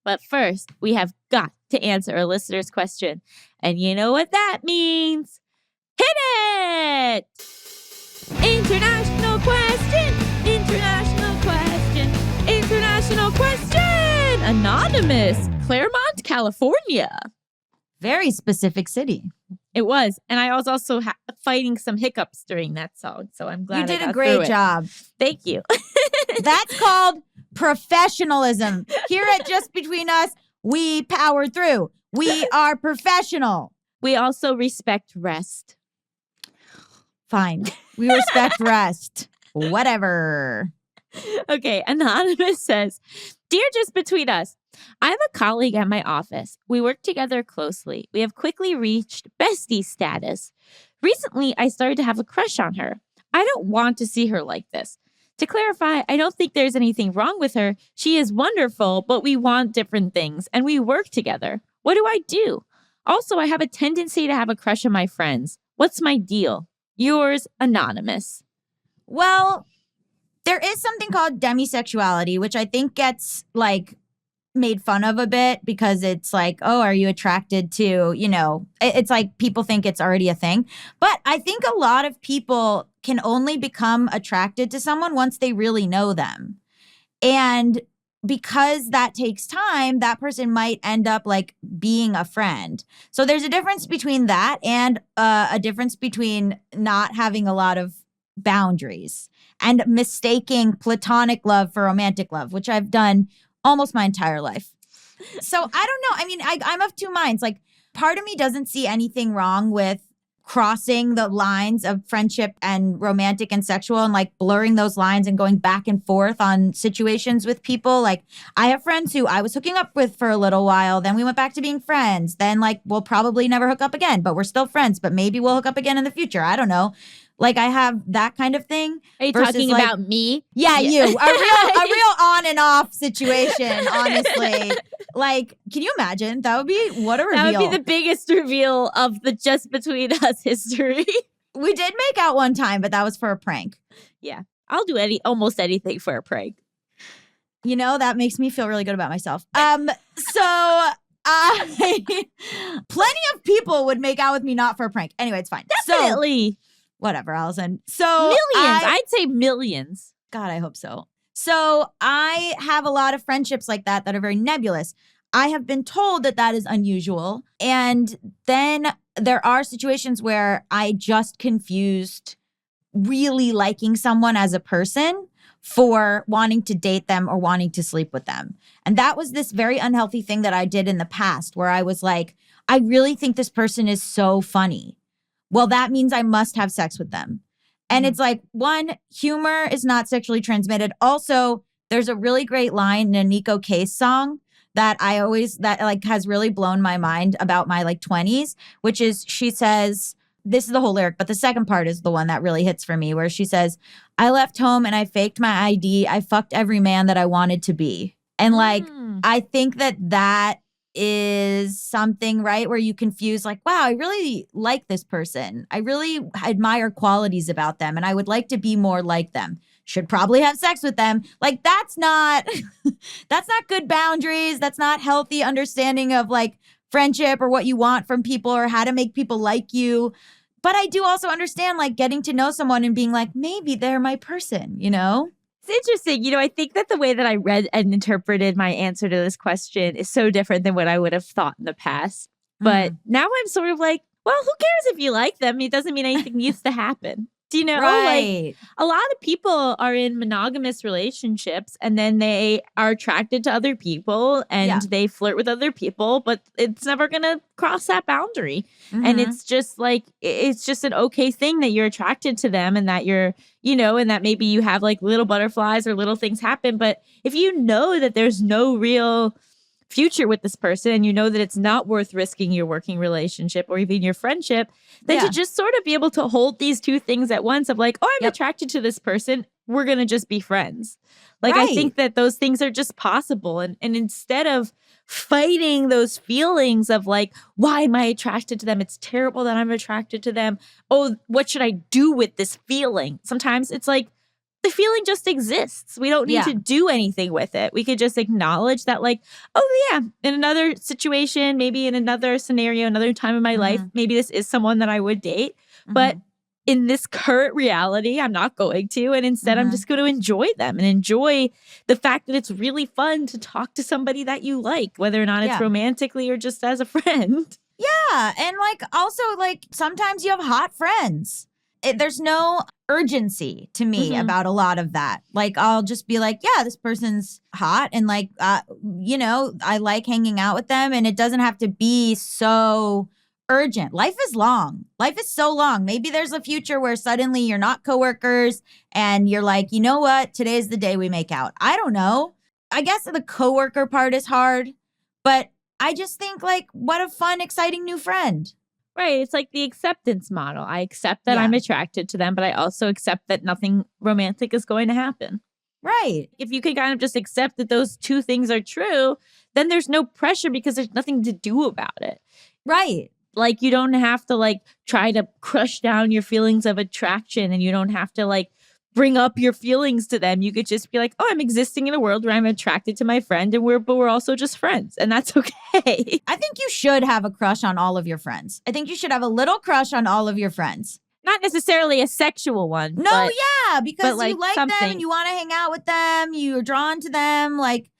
But first, we have got to answer a listener's question. And you know what that means? Hit it! International question! International question! International question! Anonymous, Claremont, California. Very specific city. It was. And I was also fighting some hiccups during that song. So I'm glad you did I got a great through it. job. Thank you. That's called professionalism. Here at Just Between Us, we power through. We are professional. We also respect rest. Fine. We respect rest. Whatever. Okay. Anonymous says, Dear Just Between Us, I have a colleague at my office. We work together closely. We have quickly reached bestie status. Recently, I started to have a crush on her. I don't want to see her like this. To clarify, I don't think there's anything wrong with her. She is wonderful, but we want different things, and we work together. What do I do? Also, I have a tendency to have a crush on my friends. What's my deal? Yours, Anonymous. Well, there is something called demisexuality, which I think gets made fun of a bit because it's like, oh, are you attracted to, it's like people think it's already a thing. But I think a lot of people can only become attracted to someone once they really know them. And because that takes time, that person might end up being a friend. So there's a difference between that and a difference between not having a lot of boundaries and mistaking platonic love for romantic love, which I've done almost my entire life. So I don't know. I mean, I'm of two minds. Part of me doesn't see anything wrong with crossing the lines of friendship and romantic and sexual and blurring those lines and going back and forth on situations with people. I have friends who I was hooking up with for a little while. Then we went back to being friends. Then we'll probably never hook up again, but we're still friends. But maybe we'll hook up again in the future. I don't know. I have that kind of thing. Are you talking about me? Yeah, you. A real on and off situation, honestly. Can you imagine? That would be, what a reveal. That would be the biggest reveal of the Just Between Us history. We did make out one time, but that was for a prank. Yeah. I'll do almost anything for a prank. That makes me feel really good about myself. Plenty of people would make out with me not for a prank. Anyway, it's fine. Definitely. So, whatever, Allison. So millions. I'd say millions. God, I hope so. So I have a lot of friendships like that are very nebulous. I have been told that is unusual. And then there are situations where I just confused really liking someone as a person for wanting to date them or wanting to sleep with them. And that was this very unhealthy thing that I did in the past where I was like, I really think this person is so funny. Well, that means I must have sex with them. And it's one, humor is not sexually transmitted. Also, there's a really great line in a Nico Case song that has really blown my mind about my 20s, which is, she says, this is the whole lyric, but the second part is the one that really hits for me, where she says, I left home and I faked my ID. I fucked every man that I wanted to be. And I think that is something, right, where you confuse wow, I really like this person. I really admire qualities about them and I would like to be more like them. Should probably have sex with them. That's not good boundaries. That's not healthy understanding of friendship or what you want from people or how to make people like you. But I do also understand getting to know someone and being maybe they're my person, It's interesting. I think that the way that I read and interpreted my answer to this question is so different than what I would have thought in the past. But now I'm sort of well, who cares if you like them? It doesn't mean anything needs to happen. Do you know? Right. A lot of people are in monogamous relationships and then they are attracted to other people and they flirt with other people, but it's never going to cross that boundary. And it's just it's just an okay thing that you're attracted to them and that you're, and that maybe you have little butterflies or little things happen. But if you know that there's no real future with this person and you know that it's not worth risking your working relationship or even your friendship, then to just sort of be able to hold these two things at once of I'm attracted to this person, we're going to just be friends. I think that those things are just possible. And instead of fighting those feelings of why am I attracted to them? It's terrible that I'm attracted to them. Oh, what should I do with this feeling? Sometimes it's the feeling just exists. We don't need to do anything with it. We could just acknowledge that, like, oh yeah, in another situation, maybe in another scenario, another time in my life, maybe this is someone that I would date. But in this current reality, I'm not going to. And instead, I'm just going to enjoy them and enjoy the fact that it's really fun to talk to somebody that you like, whether or not it's romantically or just as a friend. Yeah. And like, also, like, sometimes you have hot friends. There's no urgency to me about a lot of that. Like, I'll just be like, yeah, this person's hot. And like, you know, I like hanging out with them. And it doesn't have to be so urgent. Life is long. Life is so long. Maybe there's a future where suddenly you're not coworkers and you're like, you know what? Today's the day we make out. I don't know. I guess the coworker part is hard, but I just think like, what a fun, exciting new friend. Right. It's like the acceptance model. I accept that I'm attracted to them, but I also accept that nothing romantic is going to happen. Right. If you can kind of just accept that those two things are true, then there's no pressure because there's nothing to do about it. Right. Like, you don't have to like try to crush down your feelings of attraction, and you don't have to like bring up your feelings to them. You could just be like, oh, I'm existing in a world where I'm attracted to my friend, and we're also just friends, and that's okay. I think you should have a crush on all of your friends. I think you should have a little crush on all of your friends. Not necessarily a sexual one. No, but, yeah, because like you like something. them and you want to hang out with them. You're drawn to them, like,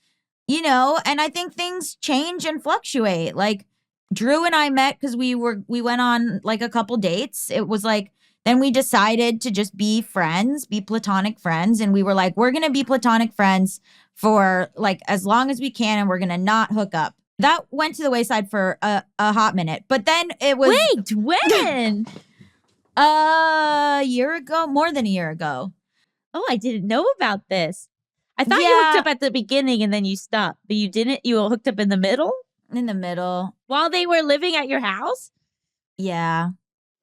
you know, and I think things change and fluctuate. Like, Drew and I met because we went on like a couple dates. It was like, then we decided to just be friends, be platonic friends. And we were like, we're going to be platonic friends for like as long as we can. And we're going to not hook up. That went to the wayside for a hot minute. But then it was. Wait, when? A year ago, more than a year ago. Oh, I didn't know about this. I thought you hooked up at the beginning and then you stopped, but you didn't. You hooked up in the middle? In the middle. While they were living at your house? Yeah.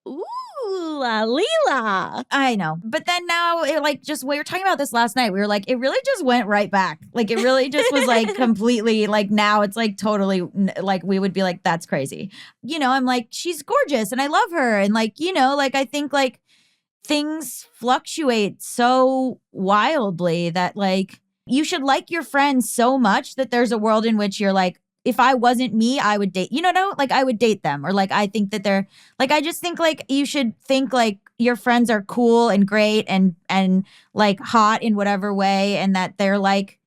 Ooh, Leela. I know. But then now, it like, just, we were talking about this last night. We were like, it really just went right back. Like, it really just was like completely, like, now it's like totally, like, we would be like, that's crazy. You know, I'm like, she's gorgeous and I love her. And like, you know, like, I think like things fluctuate so wildly that like, you should like your friends so much that there's a world in which you're like, if I wasn't me, I would date, you know, no, like I would date them. Or like, I think that they're like, I just think like you should think like your friends are cool and great and like hot in whatever way. And that they're like,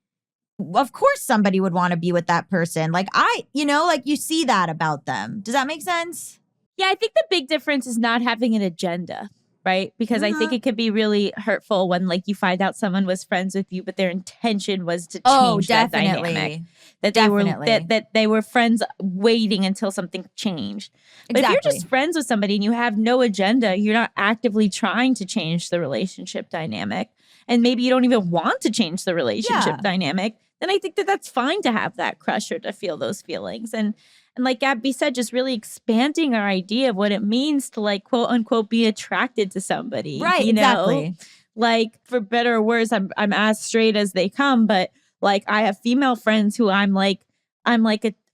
of course somebody would want to be with that person. Like you know, like you see that about them. Does that make sense? Yeah, I think the big difference is not having an agenda. Right? Because I think it could be really hurtful when like you find out someone was friends with you, but their intention was to change that dynamic. That they were friends waiting until something changed. But if you're just friends with somebody and you have no agenda, you're not actively trying to change the relationship dynamic, and maybe you don't even want to change the relationship dynamic, then I think that that's fine to have that crush or to feel those feelings. And like Gabby said, just really expanding our idea of what it means to like, quote unquote, be attracted to somebody. Right, you know? exactly. Like, for better or worse, I'm as straight as they come, but like I have female friends who I'm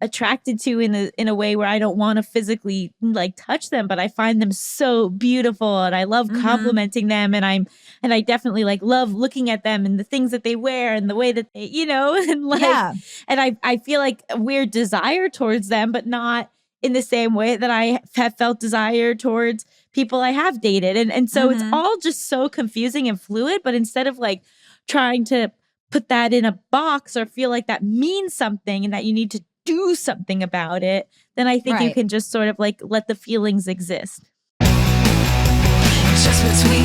attracted to in a way where I don't want to physically like touch them, but I find them so beautiful and I love complimenting them, and I definitely like love looking at them and the things that they wear and the way that they, you know, and like and I feel like a weird desire towards them, but not in the same way that I have felt desire towards people I have dated. And so it's all just so confusing and fluid, but instead of like trying to put that in a box or feel like that means something and that you need to do something about it, then I think you can just sort of like let the feelings exist. Just between